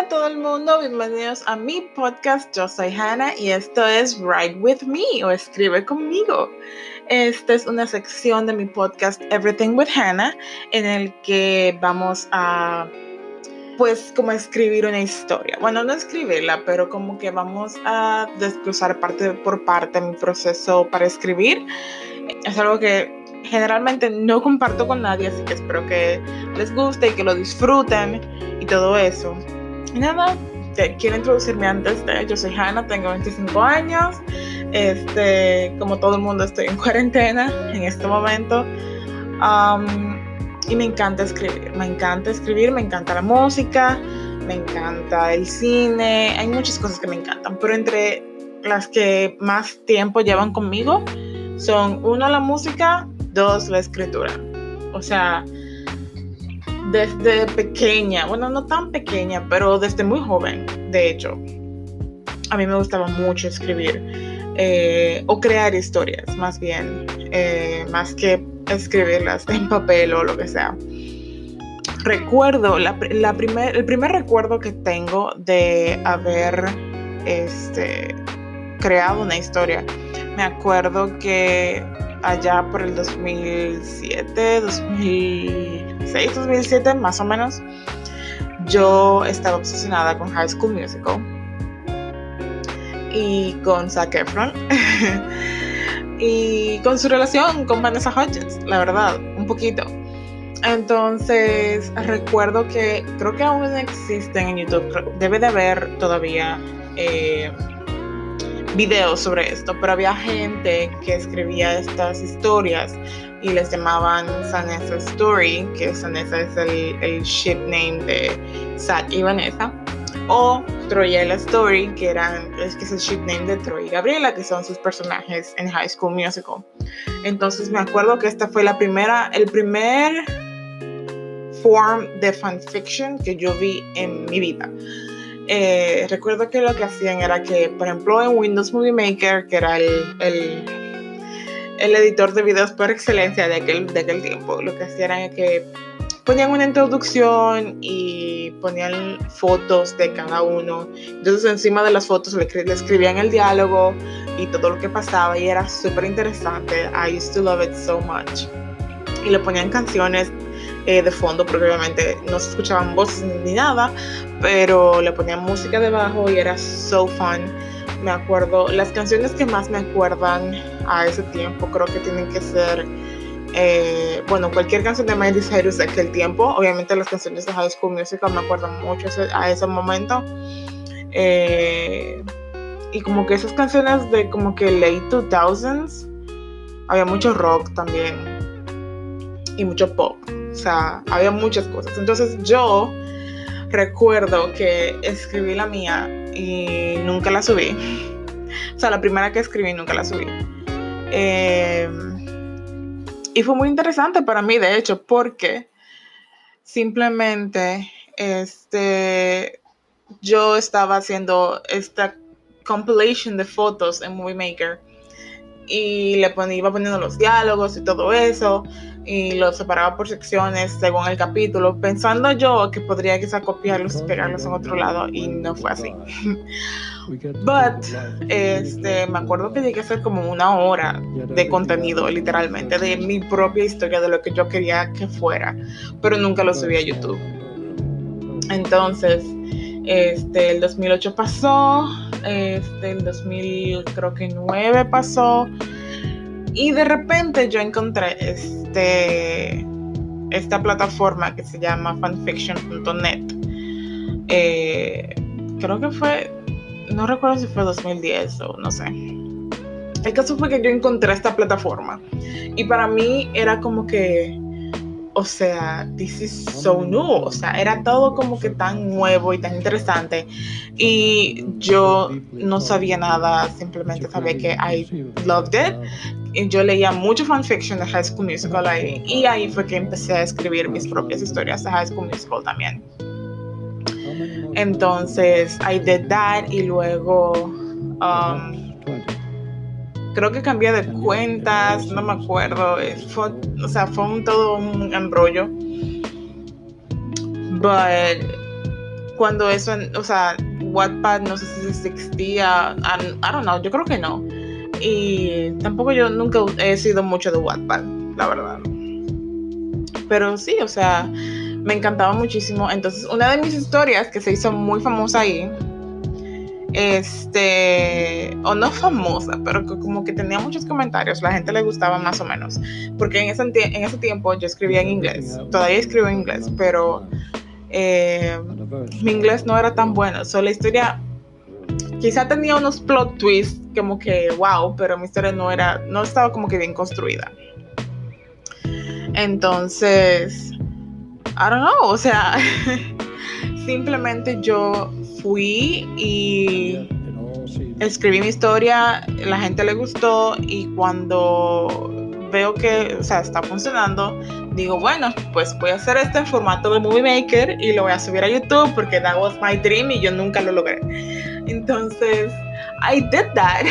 Hola a todo el mundo, bienvenidos a mi podcast. Yo soy Hannah y esto es Write With Me o Escribe Conmigo. Esta es una sección de mi podcast Everything with Hannah en el que vamos a como escribir una historia. Bueno, no escribirla, pero como que vamos a desglosar parte por parte mi proceso para escribir. Es algo que generalmente no comparto con nadie, así que espero que les guste y que lo disfruten y todo eso. Y nada, quiero introducirme antes de... Yo soy Hannah, tengo 25 años. Como todo el mundo, estoy en cuarentena en este momento. Y me encanta escribir, me encanta la música, me encanta el cine. Hay muchas cosas que me encantan, pero entre las que más tiempo llevan conmigo son 1, la música, 2, la escritura. O sea, desde pequeña, bueno, no tan pequeña, pero desde muy joven, de hecho, a mí me gustaba mucho escribir o crear historias, más bien, más que escribirlas en papel o lo que sea. Recuerdo, el primer recuerdo que tengo de haber creado una historia, me acuerdo que allá por el 2007, 2006, 2007 más o menos, yo estaba obsesionada con High School Musical y con Zac Efron y con su relación con Vanessa Hudgens, la verdad, un poquito. Entonces recuerdo que creo que aún existen en YouTube, debe de haber todavía videos sobre esto, pero había gente que escribía estas historias y les llamaban Sanessa Story, que Sanessa es el ship name de Zac y Vanessa, o Troyella Story, que es el ship name de Troy y Gabriela, que son sus personajes en High School Musical. Entonces me acuerdo que esta fue el primer form de fanfiction que yo vi en mi vida. Recuerdo que lo que hacían era que, por ejemplo, en Windows Movie Maker, que era el editor de videos por excelencia de aquel tiempo, lo que hacían era que ponían una introducción y ponían fotos de cada uno. Entonces encima de las fotos le escribían el diálogo y todo lo que pasaba, y era súper interesante. I used to love it so much. Y le ponían canciones de fondo, porque obviamente no se escuchaban voces ni nada, pero le ponían música debajo y era so fun. Me acuerdo, las canciones que más me acuerdan a ese tiempo creo que tienen que ser cualquier canción de Miley Cyrus de aquel tiempo. Obviamente las canciones de High School Musical me acuerdan mucho a ese momento, y como que esas canciones de como que late 2000s, había mucho rock también y mucho pop. O sea, había muchas cosas. Entonces yo recuerdo que escribí la mía y nunca la subí. O sea, la primera que escribí nunca la subí. Y fue muy interesante para mí, de hecho, porque simplemente yo estaba haciendo esta compilation de fotos en Movie Maker y iba poniendo los diálogos y todo eso, y los separaba por secciones según el capítulo, pensando yo que podría quizá copiarlos y pegarlos en otro lado, y no fue así. But me acuerdo que llegué a hacer como 1 hora de contenido, literalmente, de mi propia historia, de lo que yo quería que fuera, pero nunca lo subí a YouTube. Entonces el 2008 pasó, el 2009 pasó, y de repente yo encontré esta plataforma que se llama fanfiction.net. Creo que fue, no recuerdo si fue 2010 o no sé. El caso fue que yo encontré esta plataforma y para mí era como que, o sea, this is so new. O sea, era todo como que tan nuevo y tan interesante. Y yo no sabía nada, simplemente sabía que I loved it. Y yo leía mucho fanfiction de High School Musical ahí, y ahí fue que empecé a escribir mis propias historias de High School Musical también. Entonces, I did that, y luego creo que cambié de cuentas, no me acuerdo. Fue todo un embrollo. But cuando eso, o sea, Wattpad no sé si existía, I don't know, yo creo que no. Y tampoco yo nunca he sido mucho de Wattpad, la verdad. Pero sí, o sea, me encantaba muchísimo. Entonces, una de mis historias que se hizo muy famosa ahí, o no famosa, pero que como que tenía muchos comentarios, la gente le gustaba más o menos, porque en ese tiempo yo escribía en inglés, todavía escribo en inglés, pero mi inglés no era tan bueno, la historia quizá tenía unos plot twists como que wow, pero mi historia no estaba como que bien construida. Entonces, I don't know, o sea, simplemente yo fui y escribí mi historia, la gente le gustó, y cuando veo que, o sea, está funcionando, digo, bueno, pues voy a hacer esto en formato de Movie Maker y lo voy a subir a YouTube porque that was my dream y yo nunca lo logré. Entonces, I did that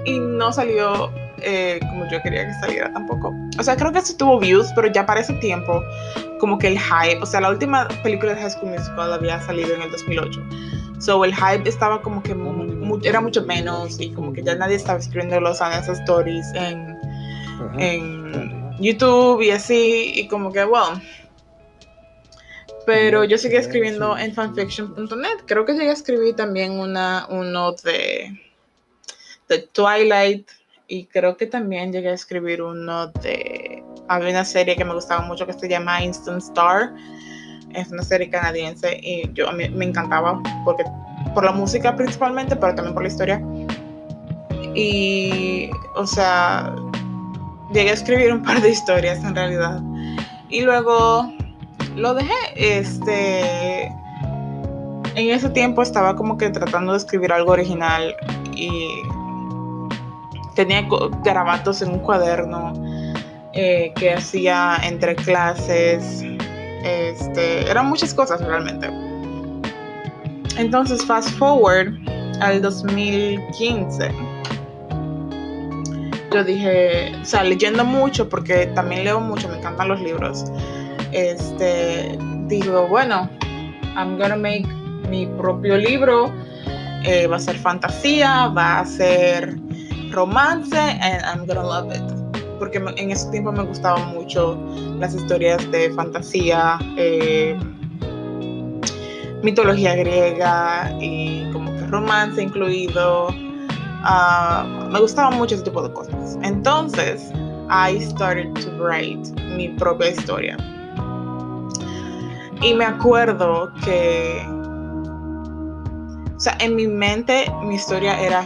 y no salió como yo quería que saliera tampoco. O sea, creo que sí tuvo views, pero ya para ese tiempo, como que el hype, o sea, la última película de High School Musical había salido en el 2008. So el hype estaba como que era mucho menos, y como que ya nadie estaba escribiendo los Honest Stories en YouTube y así, y como que, well. Pero yo seguí escribiendo en fanfiction.net. Creo que llegué a escribir también uno de Twilight, y creo que también llegué a escribir uno de... Había una serie que me gustaba mucho que se llama Instant Star. Es una serie canadiense y a mí me encantaba porque por la música principalmente, pero también por la historia. Y, o sea, llegué a escribir un par de historias en realidad. Y luego lo dejé. En ese tiempo estaba como que tratando de escribir algo original y tenía garabatos en un cuaderno que hacía entre clases. Eran muchas cosas realmente. Entonces, fast forward al 2015, yo dije, o sea, leyendo mucho, porque también leo mucho, me encantan los libros. Digo, bueno, I'm gonna make mi propio libro. Va a ser fantasía, va a ser romance, and I'm gonna love it. Porque en ese tiempo me gustaban mucho las historias de fantasía, mitología griega y como que romance incluido. Me gustaba mucho ese tipo de cosas. Entonces, I started to write mi propia historia. Y me acuerdo que, o sea, en mi mente mi historia era,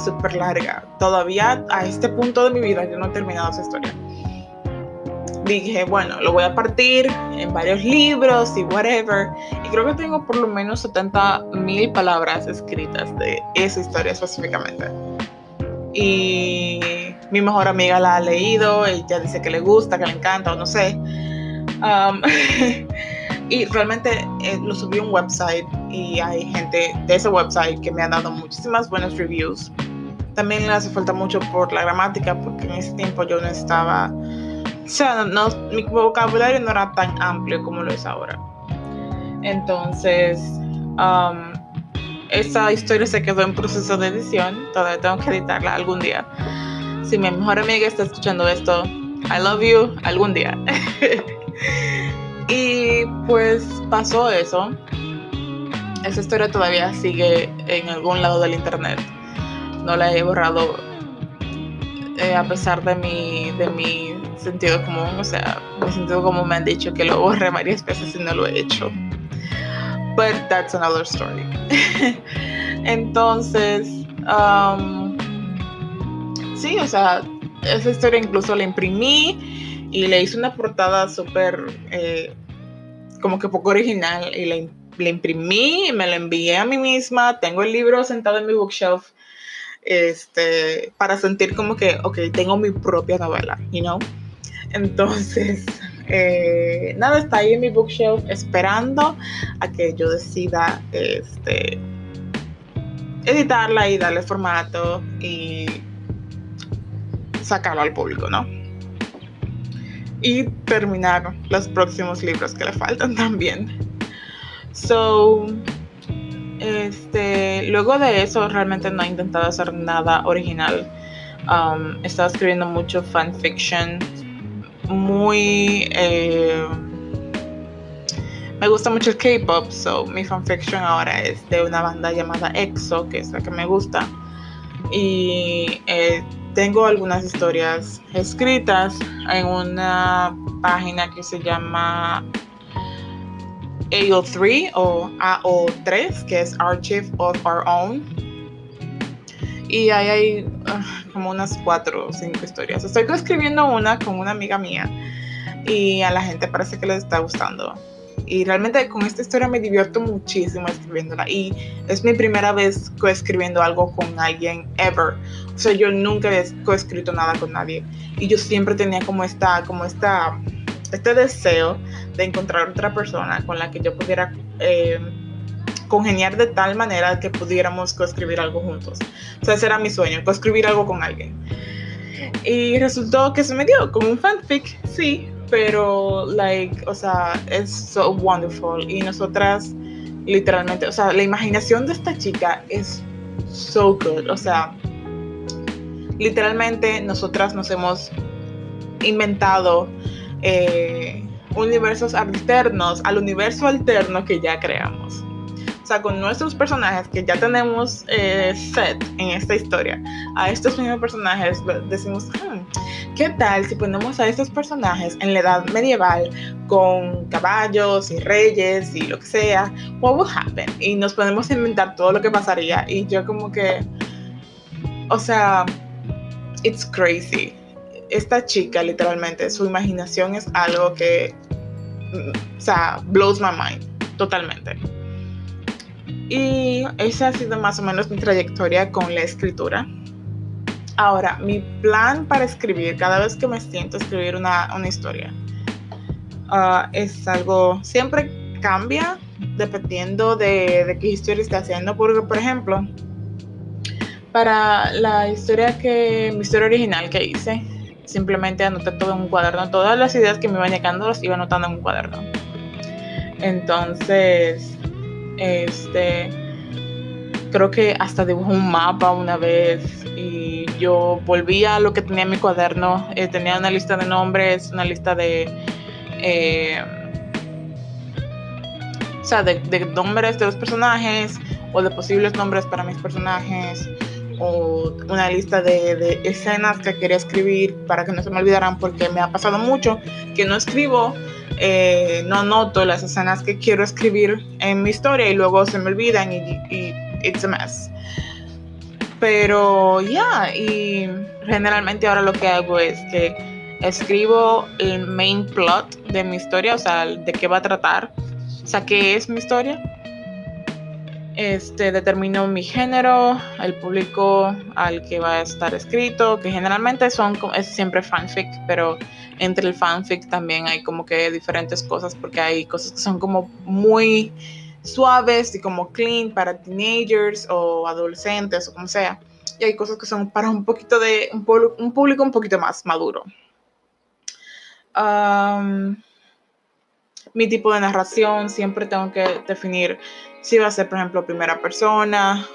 súper larga. Todavía a este punto de mi vida yo no he terminado esa historia. Dije, bueno, lo voy a partir en varios libros y whatever. Y creo que tengo por lo menos 70,000 palabras escritas de esa historia específicamente. Y mi mejor amiga la ha leído, ella dice que le gusta, que le encanta, o no sé. Y realmente lo subí a un website y hay gente de ese website que me ha dado muchísimas buenas reviews. También le hace falta mucho por la gramática, porque en ese tiempo yo no estaba... O sea, mi vocabulario no era tan amplio como lo es ahora. Entonces, esa historia se quedó en proceso de edición. Todavía tengo que editarla algún día. Si mi mejor amiga está escuchando esto, I love you, algún día. Y pues pasó eso. Esa historia todavía sigue en algún lado del internet. No la he borrado, a pesar de mi sentido común. O sea, mi sentido común me han dicho que lo borré varias veces y no lo he hecho. But that's another story. Entonces, sí, o sea, esa historia incluso la imprimí y le hice una portada súper, como que poco original, y la imprimí y me la envié a mí misma. Tengo el libro sentado en mi bookshelf, para sentir como que, ok, tengo mi propia novela, you know. Entonces, nada, está ahí en mi bookshelf esperando a que yo decida editarla y darle formato y sacarlo al público, ¿no? Y terminar los próximos libros que le faltan también. So, luego de eso realmente no he intentado hacer nada original. He estado escribiendo mucho fanfiction, muy... me gusta mucho el K-pop, so mi fanfiction ahora es de una banda llamada EXO, que es la que me gusta. Y tengo algunas historias escritas en una página que se llama AO3 o AO3, que es Archive of Our Own. Y ahí hay como unas 4 o 5 historias. Estoy escribiendo una con una amiga mía y a la gente parece que les está gustando. Y realmente con esta historia me divierto muchísimo escribiéndola. Y es mi primera vez coescribiendo algo con alguien ever. O sea, yo nunca he coescrito nada con nadie. Y yo siempre tenía como este deseo de encontrar otra persona con la que yo pudiera congeniar de tal manera que pudiéramos coescribir algo juntos. O sea, ese era mi sueño, coescribir algo con alguien. Y resultó que se me dio con un fanfic, sí, pero, o sea, es so wonderful. Y nosotras, literalmente, o sea, la imaginación de esta chica es so good. O sea, literalmente nosotras nos hemos inventado universos alternos al universo alterno que ya creamos. O sea, con nuestros personajes que ya tenemos set en esta historia, a estos mismos personajes decimos, ¿qué tal si ponemos a estos personajes en la edad medieval con caballos y reyes y lo que sea? What will happen? Y nos podemos inventar todo lo que pasaría. Y yo como que, o sea, it's crazy. Esta chica, literalmente, su imaginación es algo que, o sea, blows my mind, totalmente. Y esa ha sido más o menos mi trayectoria con la escritura. Ahora, mi plan para escribir, cada vez que me siento a escribir una historia, es algo, siempre cambia dependiendo de qué historia esté haciendo. Porque, por ejemplo, para mi historia original que hice, simplemente anoté todo en un cuaderno. Todas las ideas que me iban llegando las iba anotando en un cuaderno. Entonces, creo que hasta dibujé un mapa una vez y yo volví a lo que tenía en mi cuaderno. Tenía una lista de nombres, una lista de nombres de los personajes o de posibles nombres para mis personajes, o una lista de escenas que quería escribir para que no se me olvidaran, porque me ha pasado mucho que no escribo, no anoto las escenas que quiero escribir en mi historia y luego se me olvidan y it's a mess. Pero y generalmente ahora lo que hago es que escribo el main plot de mi historia, o sea, de qué va a tratar, o sea, qué es mi historia. Determino mi género, el público al que va a estar escrito, que generalmente es siempre fanfic, pero entre el fanfic también hay como que diferentes cosas, porque hay cosas que son como muy suaves y como clean para teenagers o adolescentes o como sea, y hay cosas que son para un público un poquito más maduro. Mi tipo de narración, siempre tengo que definir si va a ser, por ejemplo, primera persona,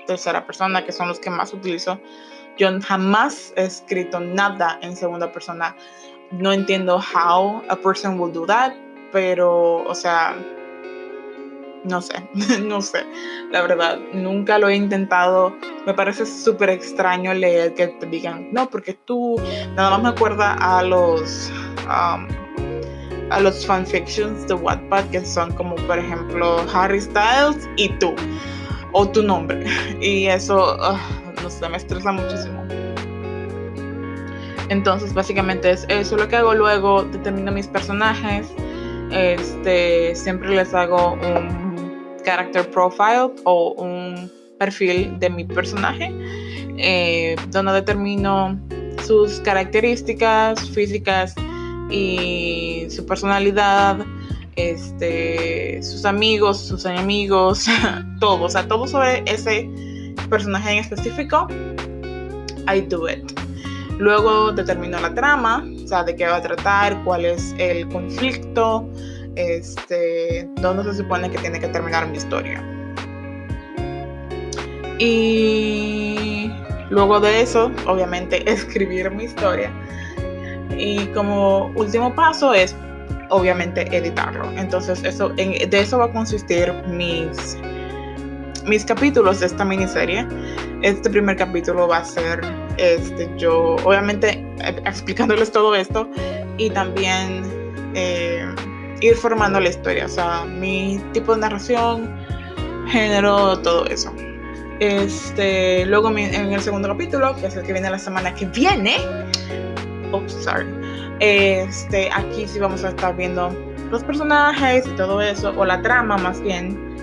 tercera persona, que son los que más utilizo. Yo jamás he escrito nada en segunda persona. No entiendo how a person will do that, pero, o sea, no sé, la verdad, nunca lo he intentado. Me parece súper extraño leer que te digan, no, porque tú, nada más me acuerda a los fanfictions de Wattpad, que son como, por ejemplo, Harry Styles y tú, o tu nombre, y eso, no sé, me estresa muchísimo. Entonces, básicamente es eso lo que hago. Luego determino mis personajes, siempre les hago un character profile o un perfil de mi personaje, donde determino sus características físicas y su personalidad, sus amigos, sus enemigos, todo, o sea, todo sobre ese personaje en específico. I do it. Luego determino la trama, o sea, de qué va a tratar, cuál es el conflicto, dónde se supone que tiene que terminar mi historia. Y luego de eso, obviamente, escribir mi historia. Y como último paso es, obviamente, editarlo. Entonces, de eso va a consistir mis capítulos de esta miniserie. Este primer capítulo va a ser yo, obviamente, explicándoles todo esto y también ir formando la historia, o sea, mi tipo de narración, género, todo eso. Luego en el segundo capítulo, que es el que viene la semana que viene, aquí sí vamos a estar viendo los personajes y todo eso, o la trama más bien,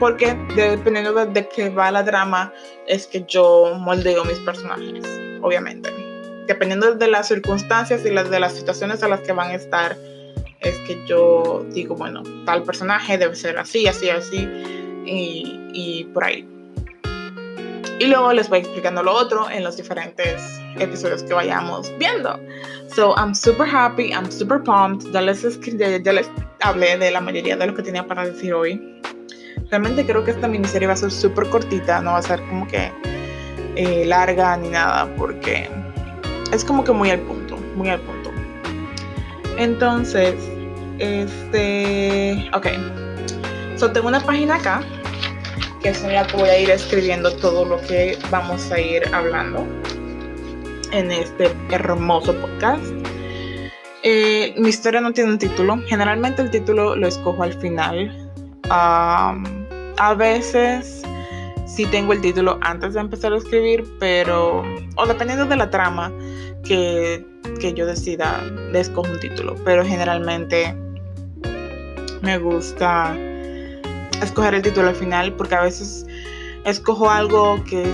porque dependiendo de qué va la trama es que yo moldeo mis personajes, obviamente. Dependiendo de las circunstancias y de las situaciones a las que van a estar, es que yo digo, bueno, tal personaje debe ser así, así, así, y por ahí. Y luego les voy explicando lo otro en los diferentes episodios que vayamos viendo. So, I'm super happy, I'm super pumped. Ya les hablé de la mayoría de lo que tenía para decir hoy. Realmente creo que esta miniserie va a ser súper cortita, no va a ser como que larga ni nada, porque es como que muy al punto. Entonces, ok. So, tengo una página acá, que es en la que voy a ir escribiendo todo lo que vamos a ir hablando en este hermoso podcast. Mi historia no tiene un título. Generalmente el título lo escojo al final. A veces sí tengo el título antes de empezar a escribir, o dependiendo de la trama que yo decida, le escojo un título. Pero generalmente me gusta escoger el título al final, porque a veces escojo algo que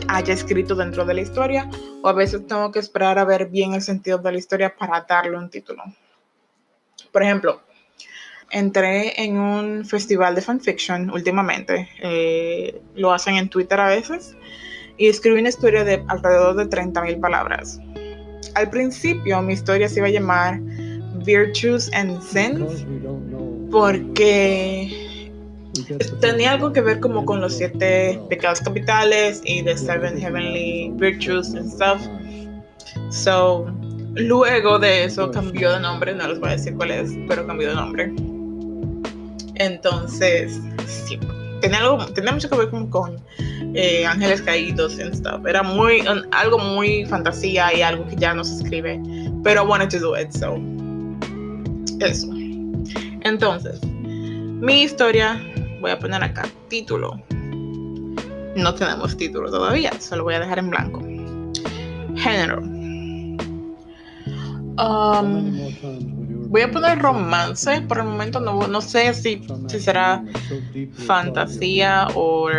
haya escrito dentro de la historia, o a veces tengo que esperar a ver bien el sentido de la historia para darle un título. Por ejemplo, entré en un festival de fanfiction últimamente, lo hacen en Twitter a veces, y escribí una historia de alrededor de 30,000 palabras. Al principio mi historia se iba a llamar Virtues and Sins, porque tenía algo que ver como con los 7 pecados capitales y the 7 heavenly virtues and stuff. So, luego de eso cambió de nombre, no les voy a decir cuál es, pero cambió de nombre. Entonces, sí, tenía mucho que ver como con ángeles caídos and stuff. Era algo muy fantasía y algo que ya no se escribe, pero I wanted to do it, so eso. Entonces, mi historia, voy a poner acá título. No tenemos título todavía, solo voy a dejar en blanco. Género. Voy a poner romance. Por el momento no sé si será fantasía o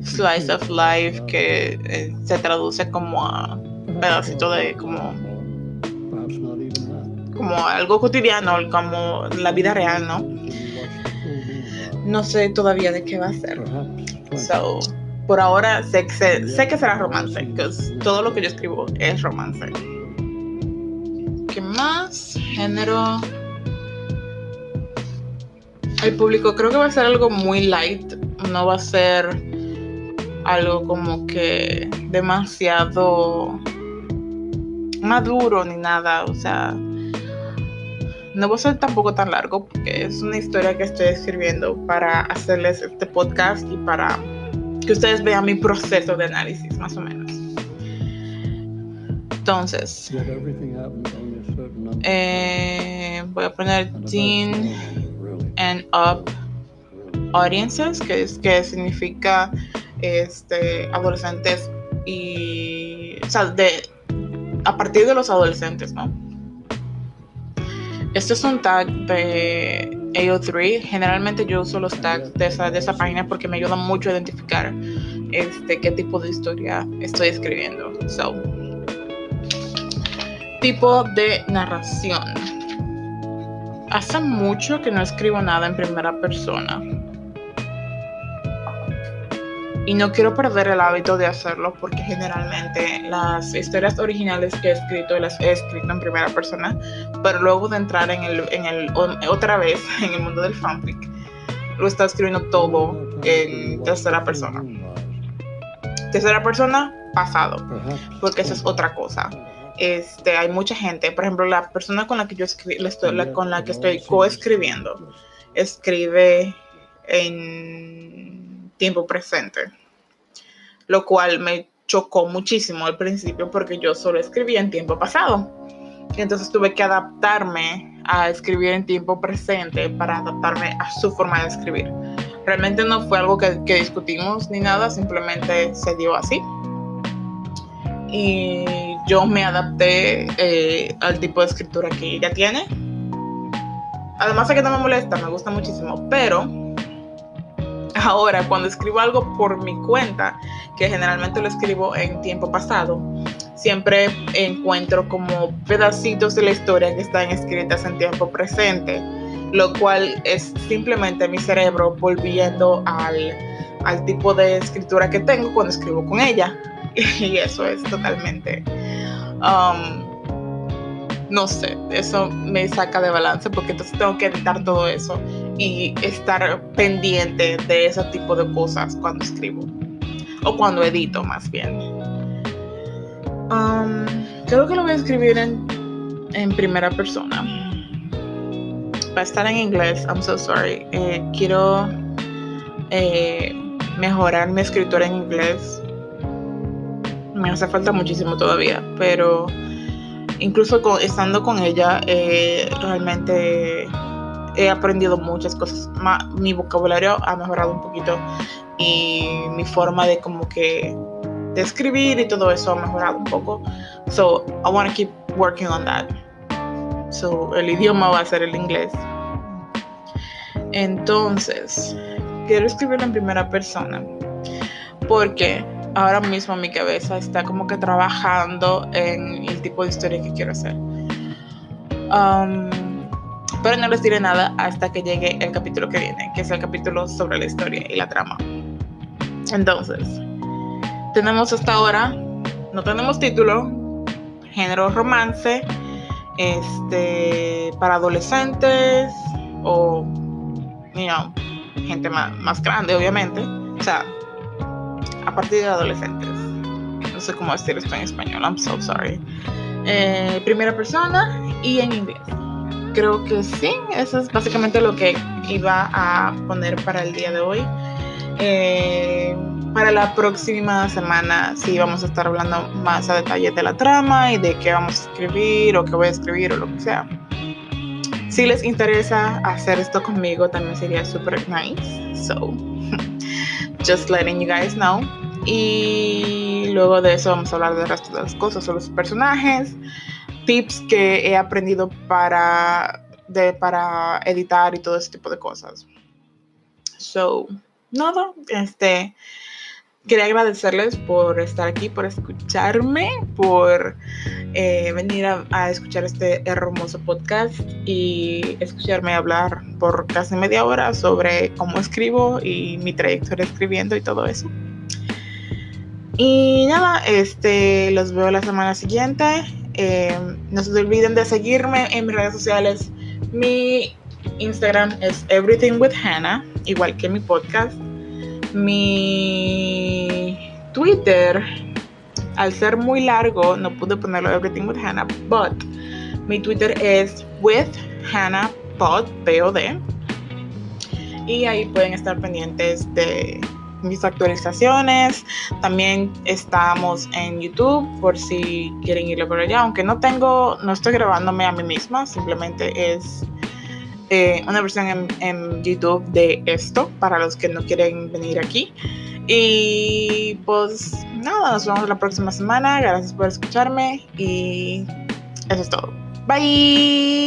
slice of life, que se traduce como a pedacito de como algo cotidiano, como la vida real, ¿no? No sé todavía de qué va a ser. So, por ahora sé que será romance, porque todo lo que yo escribo es romance. ¿Qué más? Género. El público creo que va a ser algo muy light. No va a ser algo como que demasiado maduro ni nada. O sea, no va a ser tampoco tan largo, porque es una historia que estoy escribiendo para hacerles este podcast y para que ustedes vean mi proceso de análisis, más o menos. Entonces, voy a poner teen and up audiences, que significa adolescentes y, o sea, a partir de los adolescentes, ¿no? Este es un tag de AO3. Generalmente yo uso los tags de esa página porque me ayudan mucho a identificar qué tipo de historia estoy escribiendo. So, tipo de narración. Hace mucho que no escribo nada en primera persona. y no quiero perder el hábito de hacerlo porque generalmente las historias originales que he escrito las he escrito en primera persona, pero luego de entrar otra vez en el mundo del fanfic, lo está escribiendo todo en tercera persona. Tercera persona, pasado, porque eso es otra cosa. Hay mucha gente, por ejemplo, la persona con la que estoy coescribiendo, escribe en tiempo presente, lo cual me chocó muchísimo al principio porque yo solo escribía en tiempo pasado. Y entonces tuve que adaptarme a escribir en tiempo presente para adaptarme a su forma de escribir. Realmente no fue algo que discutimos ni nada, simplemente se dio así. Y yo me adapté al tipo de escritura que ella tiene. Además de que no me molesta, me gusta muchísimo, pero ahora cuando escribo algo por mi cuenta, que generalmente lo escribo en tiempo pasado, siempre encuentro como pedacitos de la historia que están escritas en tiempo presente, lo cual es simplemente mi cerebro volviendo al tipo de escritura que tengo cuando escribo con ella. Y eso es totalmente, no sé, eso me saca de balance porque entonces tengo que editar todo eso y estar pendiente de ese tipo de cosas cuando escribo o cuando edito más bien. Creo que lo voy a escribir en primera persona. Va a estar en inglés, I'm so sorry. Quiero mejorar mi escritura en inglés. Me hace falta muchísimo todavía, pero incluso estando con ella, realmente he aprendido muchas cosas. Mi vocabulario ha mejorado un poquito y mi forma de escribir y todo eso ha mejorado un poco. So I want to keep working on that. So el idioma va a ser el inglés. Entonces, quiero escribirlo en primera persona porque ahora mismo mi cabeza está como que trabajando en el tipo de historia que quiero hacer. Pero no les diré nada hasta que llegue el capítulo que viene, que es el capítulo sobre la historia y la trama. Entonces, tenemos hasta ahora, no tenemos título, género romance, para adolescentes o, gente más grande, obviamente. O sea, a partir de adolescentes. No sé cómo decir esto en español, I'm so sorry. Primera persona y en inglés. Creo que sí, eso es básicamente lo que iba a poner para el día de hoy. Para la próxima semana sí vamos a estar hablando más a detalle de la trama y de qué vamos a escribir o qué voy a escribir o lo que sea. Si les interesa hacer esto conmigo, también sería super nice. So, just letting you guys know. Y luego de eso vamos a hablar del resto de las cosas, sobre los personajes, tips que he aprendido para editar y todo ese tipo de cosas. So, nada, quería agradecerles por estar aquí, por escucharme, por venir a escuchar este hermoso podcast y escucharme hablar por casi media hora sobre cómo escribo y mi trayectoria escribiendo y todo eso. Y nada, los veo la semana siguiente. No se olviden de seguirme en mis redes sociales. Mi Instagram es everythingwithhannah, igual que mi podcast. Mi Twitter, al ser muy largo, no pude ponerlo everythingwithhannah, but mi Twitter es withhannahpod, POD. Y ahí pueden estar pendientes de mis actualizaciones. También estamos en YouTube por si quieren irlo por allá, aunque no estoy grabándome a mí misma, simplemente es una versión en YouTube de esto para los que no quieren venir aquí. Y pues nada, nos vemos la próxima semana. Gracias por escucharme y eso es todo. Bye.